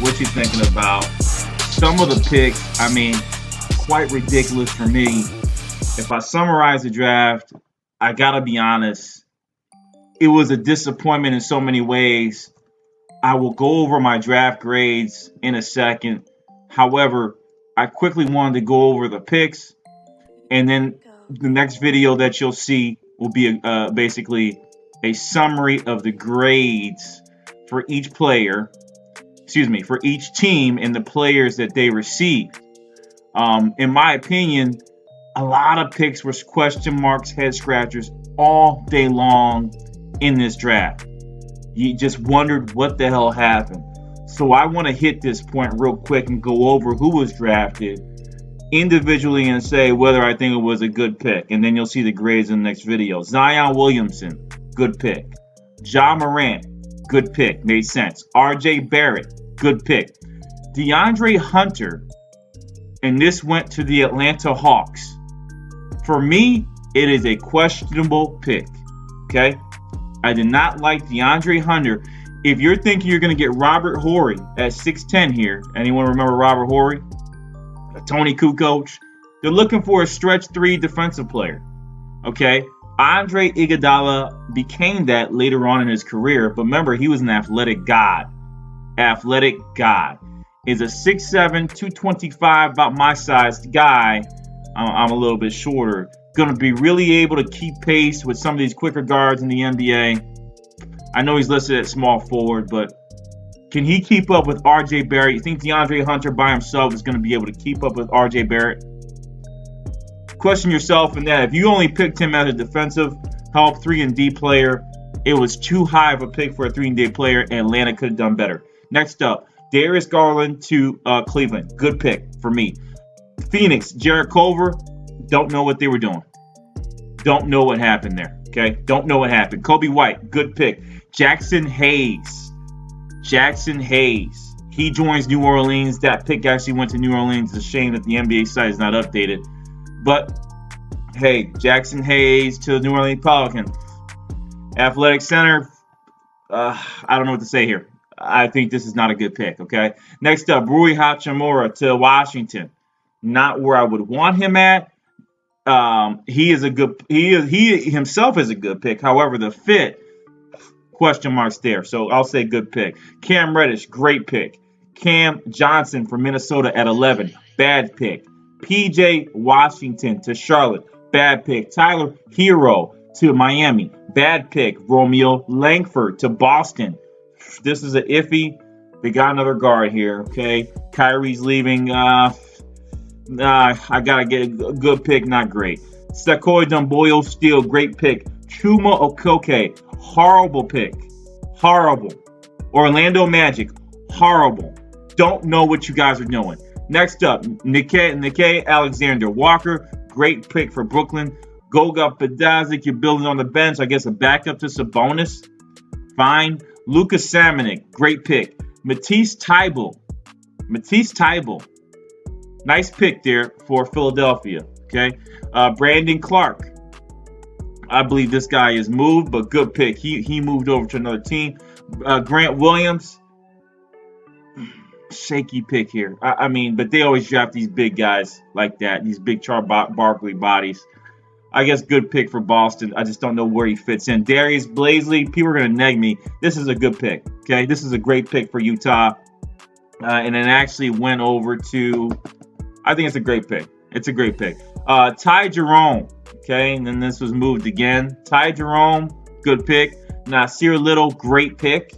what you're thinking about. Some of the picks, I mean, quite ridiculous for me. If I summarize the draft, I gotta be honest, it was a disappointment in so many ways. I will go over my draft grades in a second. However, I quickly wanted to go over the picks, and then the next video that you'll see will be basically a summary of the grades for each player, excuse me, for each team and the players that they received. In my opinion, a lot of picks were question marks, head scratchers all day long in this draft. You just wondered what the hell happened. So I want to hit this point real quick and go over who was drafted individually and say whether I think it was a good pick. And then you'll see the grades in the next video. Zion Williamson, good pick. Ja Morant, good pick. Made sense. RJ Barrett, good pick. DeAndre Hunter, and this went to the Atlanta Hawks. For me, it is a questionable pick. Okay? I did not like DeAndre Hunter. If you're thinking you're going to get Robert Horry at 6'10 here, anyone remember Robert Horry? A Tony Kukoc. They're looking for a stretch 3 defensive player. Okay? Andre Iguodala became that later on in his career, but remember, he was an athletic god. Athletic god. Is a 6'7", 225, about my size guy. I'm a little bit shorter. Going to be really able to keep pace with some of these quicker guards in the NBA. I know he's listed at small forward, but can he keep up with RJ Barrett? You think DeAndre Hunter by himself is going to be able to keep up with RJ Barrett? Question yourself in that. If you only picked him as a defensive help 3-and-D player, it was too high of a pick for a 3-and-D player, and Atlanta could have done better. Next up, Darius Garland to Cleveland. Good pick for me. Phoenix, Jarrett Culver. Don't know what they were doing. Don't know what happened there. Okay? Don't know what happened. Kobe White, good pick. Jackson Hayes. Jackson Hayes. He joins New Orleans. That pick actually went to New Orleans. It's a shame that the NBA site is not updated. But, hey, Jackson Hayes to the New Orleans Pelicans. Athletic center. I don't know what to say here. I think this is not a good pick, okay? Next up, Rui Hachimura to Washington. Not where I would want him at. He himself is a good pick. However, the fit, question marks there. So I'll say good pick. Cam Reddish, great pick. Cam Johnson from Minnesota at 11, bad pick. PJ Washington to Charlotte, bad pick. Tyler Hero to Miami, bad pick. Romeo Langford to Boston. This is an iffy. They got another guard here, okay? Kyrie's leaving. I gotta get a good pick, not great. Sekou Doumbouya Steele, great pick. Chuma Okoke, horrible pick. Horrible. Orlando Magic, horrible. Don't know what you guys are doing. Next up, Nikkei Alexander Walker, great pick for Brooklyn. Goga Pedazic, you're building on the bench. I guess a backup to Sabonis. Fine. Lucas Samanic, great pick. Matisse Thybulle. Nice pick there for Philadelphia. Okay. Brandon Clark. I believe this guy is moved, but good pick. He moved over to another team. Grant Williams. Shaky pick here. I mean, but they always draft these big guys like that. These big Charles Barkley bodies. I guess good pick for Boston. I just don't know where he fits in. Darius Blazley. People are going to neg me. This is a good pick. Okay. This is a great pick for Utah. And it actually went over to, I think it's a great pick. It's a great pick. Ty Jerome. Okay. And then this was moved again. Ty Jerome. Good pick. Nasir Little. Great pick.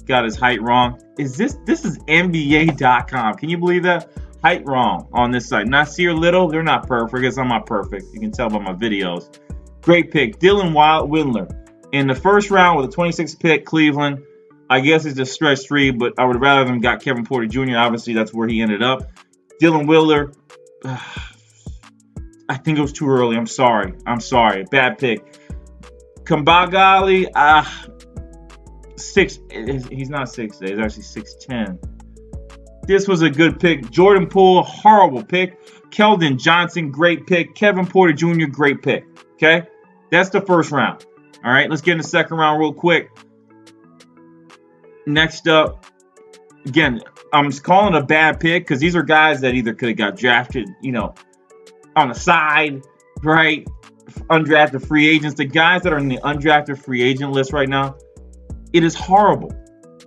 Got his height wrong. This is NBA.com. Can you believe that? Height wrong on this side. Nasir Little, they're not perfect because I'm not perfect. You can tell by my videos. Great pick. Dylan Windler. In the first round with a 26th pick, Cleveland. I guess it's just stretch 3, but I would rather them got Kevin Porter Jr. Obviously, that's where he ended up. Dylan Windler. I think it was too early. I'm sorry. Bad pick. Kambagali. He's not 6'8". He's actually 6'10". This was a good pick. Jordan Poole, horrible pick. Keldon Johnson, great pick. Kevin Porter Jr., great pick. Okay? That's the first round. All right, let's get in the second round real quick. Next up, again, I'm just calling it a bad pick because these are guys that either could have got drafted, on the side, right? Undrafted free agents. The guys that are in the undrafted free agent list right now, it is horrible.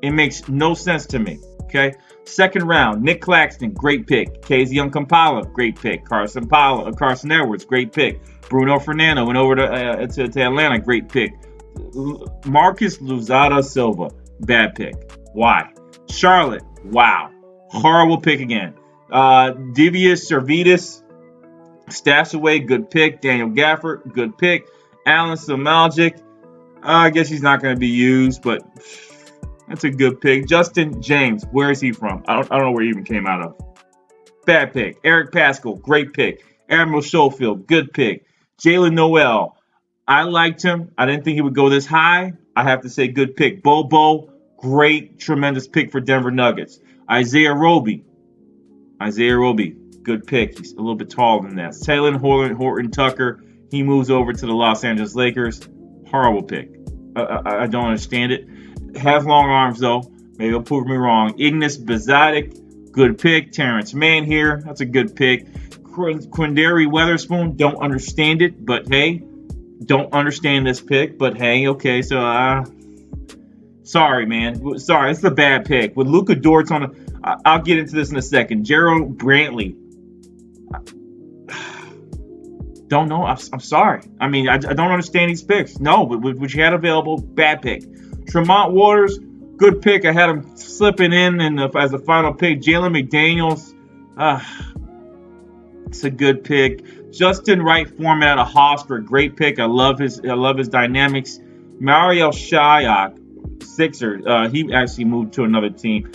It makes no sense to me. Okay. Second round, Nick Claxton, great pick. KZ Kampala, great pick. Carson Edwards, great pick. Bruno Fernando went over to Atlanta, great pick. Marcus Luzada Silva, bad pick. Why? Charlotte, wow, horrible pick again. Divius Servidis, Stashaway, good pick. Daniel Gafford, good pick. Alan Samaljic, I guess he's not going to be used, but that's a good pick. Justin James, where is he from? I don't know where he even came out of. Bad pick. Eric Pascal, great pick. Admiral Schofield, good pick. Jalen Noel, I liked him. I didn't think he would go this high. I have to say, good pick. Bobo, great, tremendous pick for Denver Nuggets. Isaiah Roby, good pick. He's a little bit taller than that. Taylor Horton Tucker, he moves over to the Los Angeles Lakers. Horrible pick. I don't understand it. Has long arms, though. Maybe he'll prove me wrong. Ignas Bezadik, good pick. Terrence Mann here. That's a good pick. Quindary Weatherspoon, don't understand it, but hey, don't understand this pick, but hey, okay, so sorry, man. Sorry, it's a bad pick. With Luka Dortz on I'll get into this in a second. Gerald Brantley. Don't know. I'm sorry. I mean, I don't understand these picks. No, but what you had available, bad pick. Tremont Waters, good pick. I had him slipping in as a final pick. Jalen McDaniels, it's a good pick. Justin Wright Foreman out of Hofstra, great pick. I love his dynamics. Mario Shayak, Sixer, he actually moved to another team.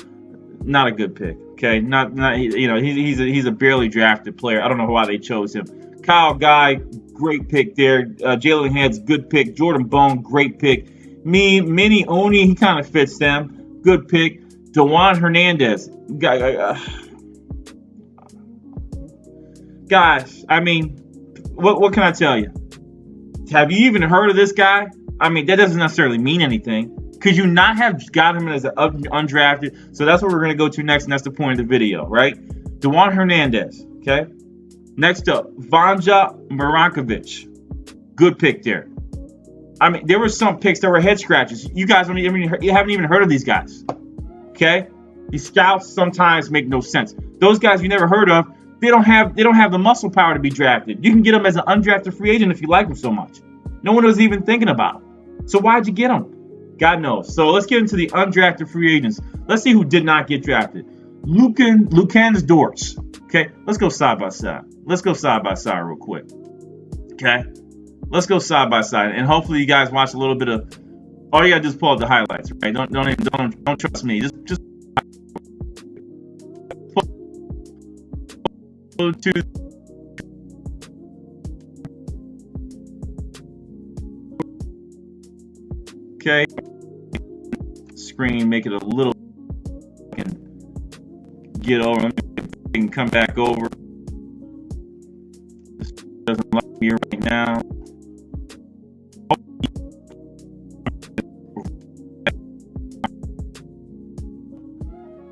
Not a good pick. Okay, not he's a barely drafted player. I don't know why they chose him. Kyle Guy, great pick there. Jalen Heads, good pick. Jordan Bone, great pick. Minnie Oni, he kind of fits them. Good pick. DeJuan Hernandez. Guys, I mean, what can I tell you? Have you even heard of this guy? I mean, that doesn't necessarily mean anything. Could you not have got him as an undrafted? So that's what we're going to go to next, and that's the point of the video, right? DeJuan Hernandez, okay? Next up, Vanja Marankovic. Good pick there. I mean, there were some picks that were head scratches. You guys you haven't even heard of these guys, okay? These scouts sometimes make no sense. Those guys you never heard of, they don't have the muscle power to be drafted. You can get them as an undrafted free agent if you like them so much. No one was even thinking about them. So why'd you get them? God knows. So let's get into the undrafted free agents. Let's see who did not get drafted. Lukan's Dortz. Okay, let's go side by side. Let's go side by side real quick. Okay, let's go side by side, and hopefully you guys watch a little bit of. All you gotta do is pull up the highlights, right? Don't trust me. Just pull to. Okay, screen, make it a little. Get over. We can come back over. This doesn't like me right now.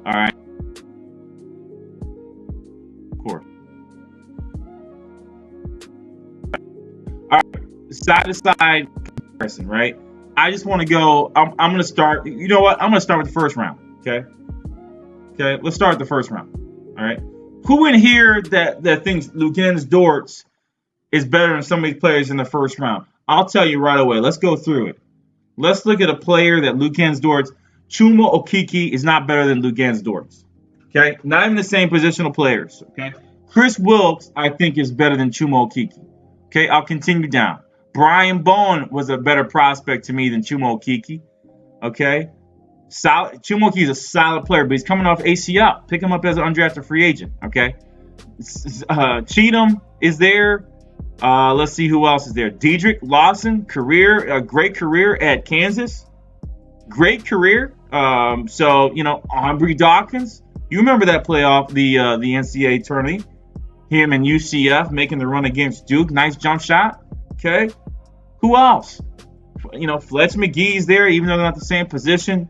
All right. Of course. All right. Side to side comparison, right? I just want to go. I'm going to start. You know what? I'm going to start with the first round. Okay. Okay. Let's start with the first round. All right. Who in here that thinks Lukan's Dortz is better than some of these players in the first round? I'll tell you right away. Let's go through it. Let's look at a player that Lukan's Dortz. Chuma Okeke is not better than Lukan's Dortz. Okay. Not even the same positional players. Okay. Chris Wilkes, I think, is better than Chuma Okeke. Okay. I'll continue down. Brian Bowen was a better prospect to me than Chuma Okeke. Okay. Chuma Okeke is a solid player, but he's coming off ACL. Pick him up as an undrafted free agent. Okay. Cheatham is there. Let's see who else is there. Dedrick Lawson, great career at Kansas. Great career. Aubrey Dawkins. You remember that playoff, the NCAA tournament. Him and UCF making the run against Duke. Nice jump shot. Okay. Who else? Fletch McGee's there, even though they're not the same position.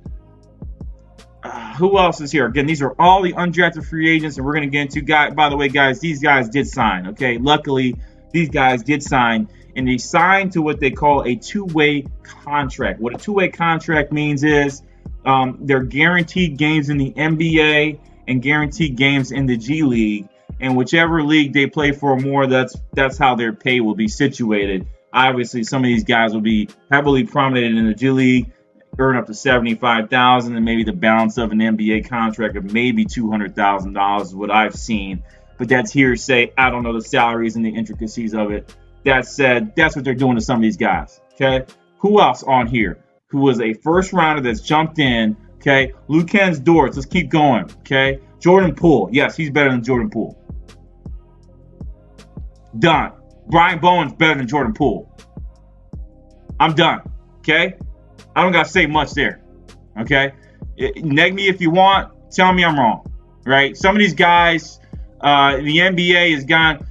Who else is here? Again, these are all the undrafted free agents, and we're going to get into guys. By the way, guys, these guys did sign. Okay, luckily these guys did sign, and they signed to what they call a two-way contract. What a two-way contract means is they're guaranteed games in the NBA and guaranteed games in the G League, and whichever league they play for more, that's how their pay will be situated. Obviously, some of these guys will be heavily prominent in the G League, earn up to $75,000, and maybe the balance of an NBA contract of maybe $200,000 is what I've seen. But that's hearsay. I don't know the salaries and the intricacies of it. That said, that's what they're doing to some of these guys. Okay, who else on here? Who was a first rounder that's jumped in? Okay, Lukan's Dortz. Let's keep going. Okay, Jordan Poole. Yes, he's better than Jordan Poole. Done. Brian Bowen's better than Jordan Poole. I'm done. Okay. I don't got to say much there. Okay. Neg me if you want. Tell me I'm wrong. Right. Some of these guys, the NBA has gone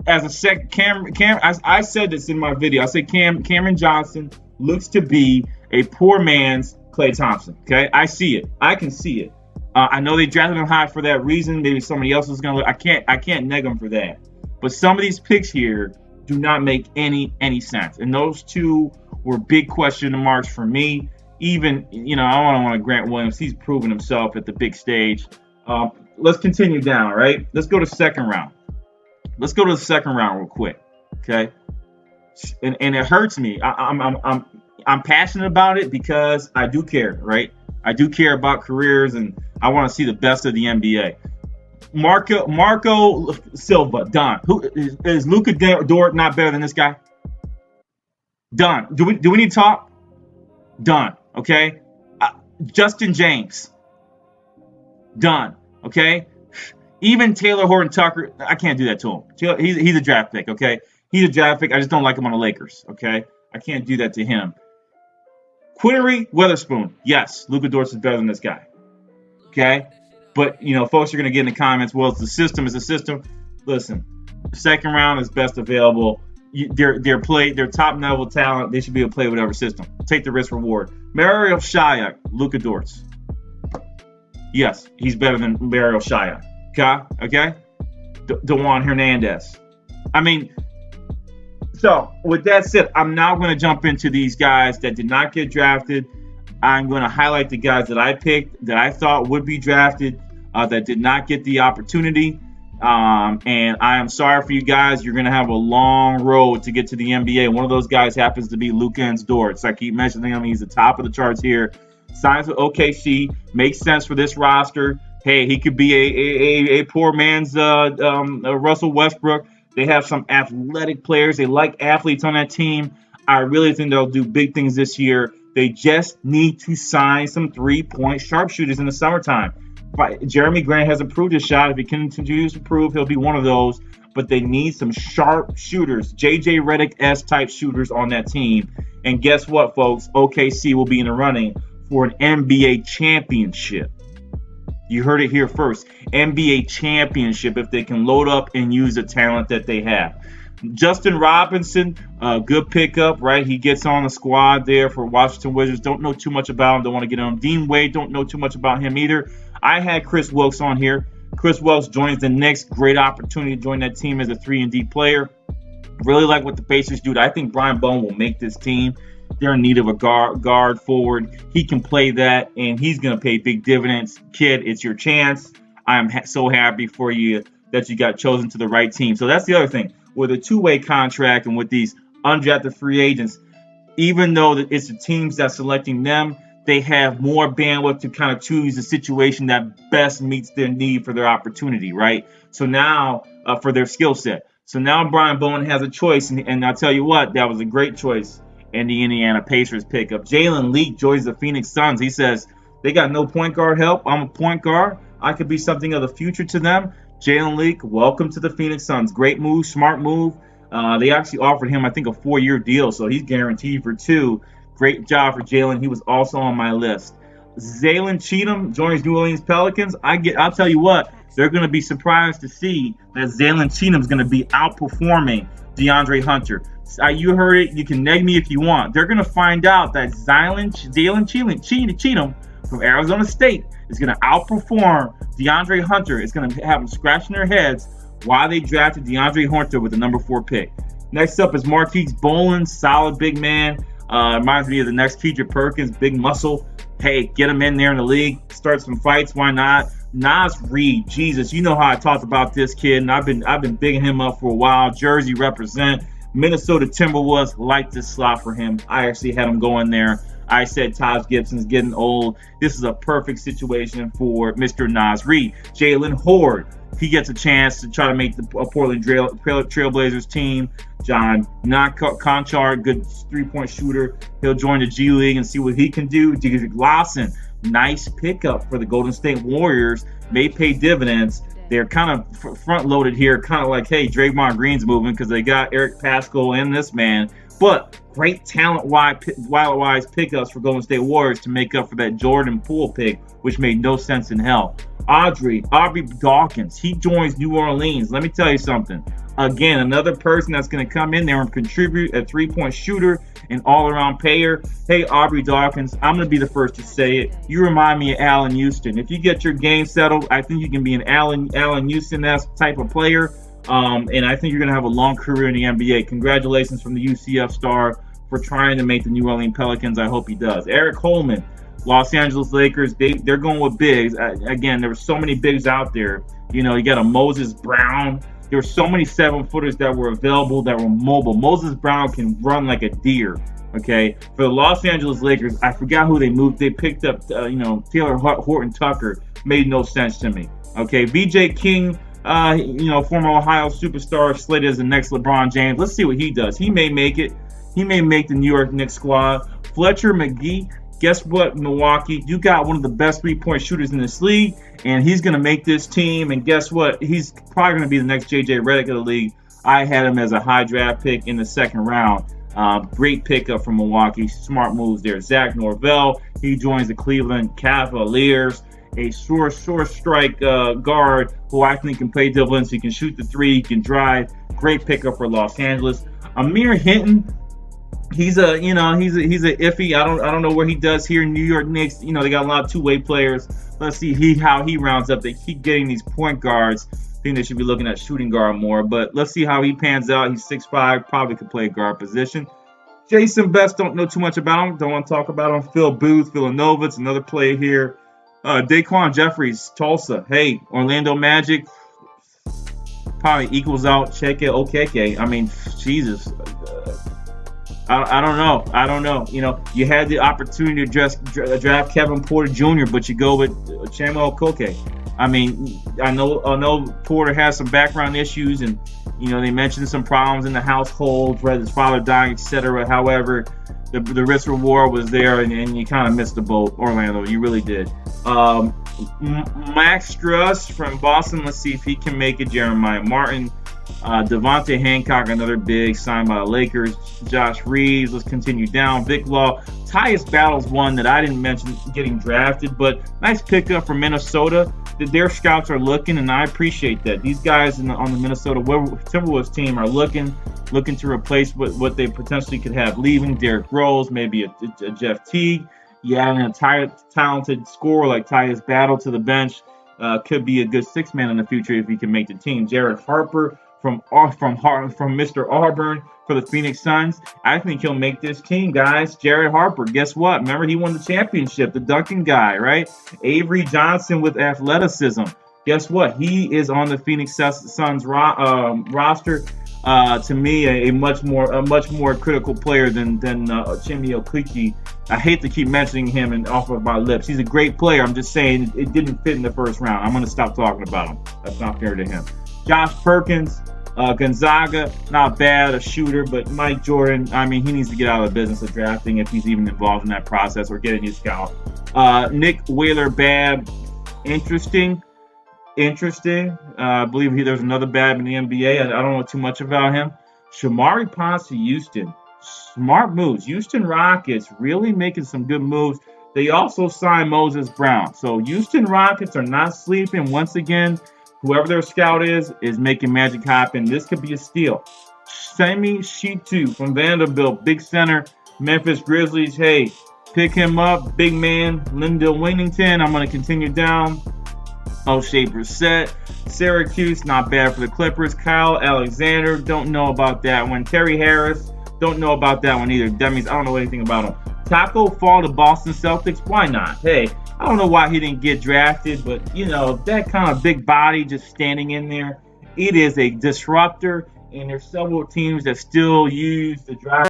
as a second. I said this in my video. I said Cameron Johnson looks to be a poor man's Klay Thompson. Okay. I see it. I can see it. I know they drafted him high for that reason. Maybe somebody else is going to look. I can't neg him for that. But some of these picks here do not make any sense. And those two were big question marks for me. Even, I don't want to Grant Williams. He's proven himself at the big stage. Let's continue down, right? Let's go to second round. Let's go to the second round real quick, okay? And it hurts me. I'm passionate about it because I do care, right? I do care about careers, and I want to see the best of the NBA. Marco Silva, done. Who is Luka Dort not better than this guy? Done. Do we need to talk? Done. Okay. Justin James. Done. Okay. Even Taylor Horton Tucker, I can't do that to him. He's a draft pick. Okay. He's a draft pick. I just don't like him on the Lakers. Okay. I can't do that to him. Quinry Weatherspoon, yes, Luka Dort is better than this guy. Okay. But, folks are going to get in the comments, well, it's the system. It's a system. Listen, second round is best available. They're top level talent. They should be able to play whatever system. Take the risk reward. Mario Shayok, Luka Dort. Yes, he's better than Mario Shayok. Okay? DeJuan Hernandez. So with that said, I'm now going to jump into these guys that did not get drafted. I'm going to highlight the guys that I picked that I thought would be drafted that did not get the opportunity. And I am sorry for you guys. You're going to have a long road to get to the NBA. One of those guys happens to be Lukan's Dort. So I keep mentioning him. He's the top of the charts here. Signs with OKC. Makes sense for this roster. Hey, he could be a poor man's Russell Westbrook. They have some athletic players. They like athletes on that team. I really think they'll do big things this year. They just need to sign some three-point sharpshooters in the summertime. Jeremy Grant has improved his shot. If he continues to improve, he'll be one of those. But they need some sharp shooters, J.J. Redick-esque type shooters on that team. And guess what, folks? OKC will be in the running for an NBA championship. You heard it here first. NBA championship if they can load up and use the talent that they have. Justin Robinson, good pickup, right? He gets on the squad there for Washington Wizards. Don't know too much about him. Don't want to get on him. Dean Wade, don't know too much about him either. I had Chris Wilkes on here. Chris Wilkes joins the next great opportunity to join that team as a 3-and-D player. Really like what the Pacers do. I think Brian Bowen will make this team. They're in need of a guard forward. He can play that, and he's going to pay big dividends. Kid, it's your chance. I am so happy for you that you got chosen to the right team. So that's the other thing. With a two-way contract and with these undrafted free agents, even though it's the teams that's selecting them, they have more bandwidth to kind of choose the situation that best meets their need for their opportunity, right? So now, for their skill set. So now Brian Bowen has a choice, and I'll tell you what, that was a great choice in the Indiana Pacers pickup. Jalen Leak joins the Phoenix Suns. He says, they got no point guard help. I'm a point guard. I could be something of the future to them. Jalen Leak, welcome to the Phoenix Suns. Great move, smart move. They actually offered him, I think, a 4-year deal, so he's guaranteed for 2. Great job for Jalen. He was also on my list. Jalen Cheatham joins New Orleans Pelicans. I'll tell you what, they're going to be surprised to see that Jalen Cheatham is going to be outperforming DeAndre Hunter. You heard it. You can neg me if you want. They're going to find out that Jalen Cheatham from Arizona State is going to outperform DeAndre Hunter. It's going to have them scratching their heads why they drafted DeAndre Hunter with the number 4 pick. Next up is Marquise Bolin, solid big man. Reminds me of the next Kendrick Perkins, big muscle. Hey, get him in there in the league, start some fights. Why not? Nas Reed, Jesus, you know how I talked about this kid, and I've been bigging him up for a while. Jersey represent. Minnesota Timberwolves like this slot for him. I actually had him going there. I said Taj Gibson's getting old. This is a perfect situation for Mr. Nas Reed. Jalen Horde, he gets a chance to try to make the Portland Trailblazers team. John Conchar, good three-point shooter. He'll join the G League and see what he can do. Deidre Lawson, nice pickup for the Golden State Warriors. May pay dividends. They're kind of front-loaded here, kind of like, hey, Draymond Green's moving because they got Eric Pascal and this man. But great talent-wise pickups for Golden State Warriors to make up for that Jordan Poole pick, which made no sense in hell. Aubrey Dawkins, he joins New Orleans. Let me tell you something. Again, another person that's going to come in there and contribute, a three-point shooter, an all-around payer. Hey, Aubrey Dawkins, I'm going to be the first to say it. You remind me of Allen Houston. If you get your game settled, I think you can be an Allen Houston-esque type of player. And I think you're going to have a long career in the NBA. Congratulations from the UCF star for trying to make the New Orleans Pelicans. I hope he does. Eric Holman, Los Angeles Lakers, they're going with bigs. Again, there were so many bigs out there. You know, you got a Moses Brown. There were so many 7-footers that were available that were mobile. Moses Brown can run like a deer. Okay, for the Los Angeles Lakers, I forgot who they moved. They picked up, Taylor Horton Tucker. Made no sense to me. Okay, VJ King, former Ohio superstar, slated as the next LeBron James. Let's see what he does. He may make it. He may make the New York Knicks squad. Fletcher McGee, guess what, Milwaukee? You got one of the best three-point shooters in this league, and he's going to make this team. And guess what? He's probably going to be the next J.J. Redick of the league. I had him as a high draft pick in the second round. Great pickup from Milwaukee. Smart moves there. Zach Norvell, he joins the Cleveland Cavaliers. A short strike guard who I think can play double ends. He can shoot the three. He can drive. Great pickup for Los Angeles. Amir Hinton, he's a iffy. I don't know where he does here in New York Knicks. You know, they got a lot of two-way players. Let's see how he rounds up. They keep getting these point guards. I think they should be looking at shooting guard more. But let's see how he pans out. He's 6'5", probably could play guard position. Jason Best, don't know too much about him. Don't want to talk about him. Phil Booth, Villanova, it's another player here. Daquan Jeffries, Tulsa. Hey, Orlando Magic probably equals out Cheke Okeke. I mean, Jesus. I don't know. You know, you had the opportunity to draft Kevin Porter Jr., but you go with Chama Okoke. I mean, I know Porter has some background issues, and they mentioned some problems in the household, whether his father dying, etc. However, the risk reward was there, and you kind of missed the boat, Orlando. You really did. Max Struss from Boston. Let's see if he can make it. Jeremiah Martin. Devontae Hancock, another big, signed by the Lakers. Josh Reeves, let's continue down. Vic Law. Tyus Battle's one that I didn't mention getting drafted, but nice pickup from Minnesota. Their scouts are looking, and I appreciate that. These guys on the Minnesota Timberwolves team are looking to replace what they potentially could have leaving. Derrick Rose, maybe a Jeff Teague. Yeah, and a talented scorer like Tyus Battle to the bench could be a good six-man in the future if he can make the team. Jared Harper from Mr. Auburn for the Phoenix Suns. I think he'll make this team, guys. Jared Harper, guess what? Remember, he won the championship, the dunking guy, right? Avery Johnson with athleticism. Guess what? He is on the Phoenix Suns roster. To me, a much more critical player than Chime Okeke. I hate to keep mentioning him and off of my lips. He's a great player. I'm just saying it didn't fit in the first round. I'm going to stop talking about him. That's not fair to him. Josh Perkins, Gonzaga, not bad, a shooter, but Mike Jordan, I mean, he needs to get out of the business of drafting if he's even involved in that process or getting his scout. Nick Wheeler-Babb, interesting. I believe there's another Babb in the NBA. I don't know too much about him. Shamari Ponce to Houston. Smart moves. Houston Rockets really making some good moves. They also signed Moses Brown. So Houston Rockets are not sleeping. Once again, whoever their scout is making magic happen. This could be a steal. Semi Shitu from Vanderbilt, big center, Memphis Grizzlies. Hey, Pick him up, big man, Lyndon Winnington. I'm going to continue down. O'Shea Brissett. Syracuse, not bad for the Clippers. Kyle Alexander, don't know about that one. Terry Harris, don't know about that one either. That means I don't know anything about him. Taco Fall to Boston Celtics, why not? Hey, I don't know why he didn't get drafted, but that kind of big body just standing in there, it is a disruptor, and there's several teams that still use the draft